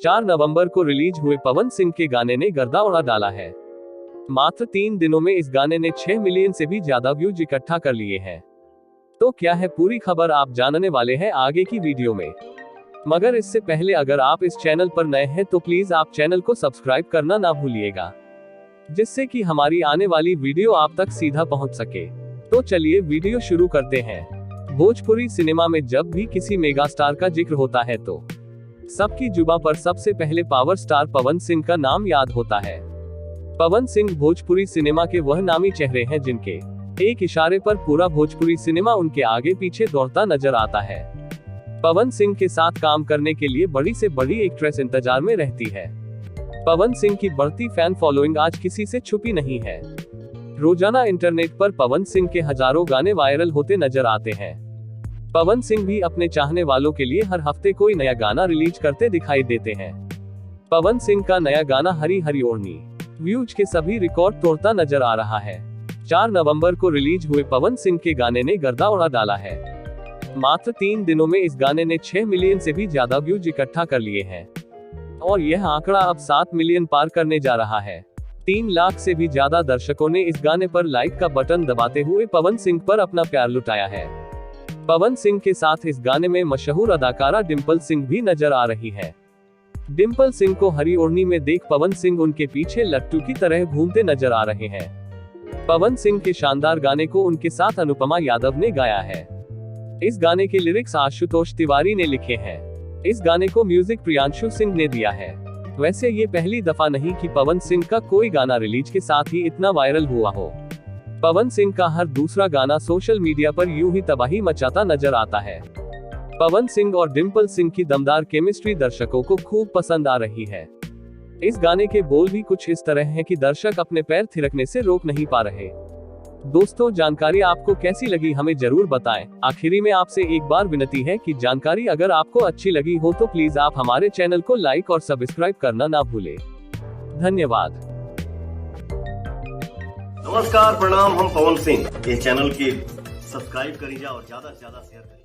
4 नवंबर को रिलीज हुए पवन सिंह के गाने ने गर्दा उड़ा डाला है। मात्र 3 दिनों में इस गाने ने 6 मिलियन से भी ज्यादा व्यूज इकट्ठा कर लिए हैं। तो क्या है पूरी खबर, आप जानने वाले हैं आगे की वीडियो में। मगर इससे पहले अगर आप इस चैनल पर नए हैं तो प्लीज आप चैनल को सब्सक्राइब करना ना भूलिएगा, जिससे कि हमारी आने वाली वीडियो आप तक सीधा पहुंच सके। तो चलिए वीडियो शुरू करते हैं। भोजपुरी सिनेमा में जब भी किसी मेगा स्टार का जिक्र होता है तो सबकी जुबां पर सबसे पहले पावर स्टार पवन सिंह का नाम याद होता है। पवन सिंह भोजपुरी सिनेमा के वह नामी चेहरे हैं जिनके एक इशारे पर पूरा भोजपुरी सिनेमा उनके आगे पीछे दौड़ता नजर आता है। पवन सिंह के साथ काम करने के लिए बड़ी से बड़ी एक्ट्रेस इंतजार में रहती है। पवन सिंह की बढ़ती फैन फॉलोइंग आज किसी से छुपी नहीं है। रोजाना इंटरनेट पर पवन सिंह के हजारों गाने वायरल होते नजर आते हैं। पवन सिंह भी अपने चाहने वालों के लिए हर हफ्ते कोई नया गाना रिलीज करते दिखाई देते हैं। पवन सिंह का नया गाना हरी हरी ओढ़नी व्यूज के सभी रिकॉर्ड तोड़ता नजर आ रहा है। 4 नवंबर को रिलीज हुए पवन सिंह के गाने ने गर्दा उड़ा डाला है। मात्र 3 दिनों में इस गाने ने 6 मिलियन से भी ज्यादा व्यूज इकट्ठा कर लिए हैं और यह आंकड़ा अब 7 मिलियन पार करने जा रहा है। 3 लाख से भी ज्यादा दर्शकों ने इस गाने पर लाइक का बटन दबाते हुए पवन सिंह पर अपना प्यार लुटाया है। पवन सिंह के साथ इस गाने में मशहूर अदाकारा डिम्पल सिंह भी नजर आ रही है। डिम्पल सिंह को हरी ओढ़नी में देख पवन सिंह उनके पीछे लट्टू की तरह घूमते नजर आ रहे हैं। पवन सिंह के शानदार गाने को उनके साथ अनुपमा यादव ने गाया है। इस गाने के लिरिक्स आशुतोष तिवारी ने लिखे हैं। इस गाने को म्यूजिक प्रियांशु सिंह ने दिया है। वैसे ये पहली दफा नहीं कि पवन सिंह का कोई गाना रिलीज के साथ ही इतना वायरल हुआ हो। पवन सिंह का हर दूसरा गाना सोशल मीडिया पर यूं ही तबाही मचाता नजर आता है। पवन सिंह और डिम्पल सिंह की दमदार केमिस्ट्री दर्शकों को खूब पसंद आ रही है। इस गाने के बोल भी कुछ इस तरह हैं कि दर्शक अपने पैर थिरकने से रोक नहीं पा रहे। दोस्तों, जानकारी आपको कैसी लगी हमें जरूर बताएं। आखिरी में आपसे एक बार विनती है कि जानकारी अगर आपको अच्छी लगी हो तो प्लीज आप हमारे चैनल को लाइक और सब्सक्राइब करना ना भूलें। धन्यवाद। नमस्कार, प्रणाम, हम पवन सिंह। इस चैनल की सब्सक्राइब करिए और ज्यादा से ज्यादा शेयर करिए।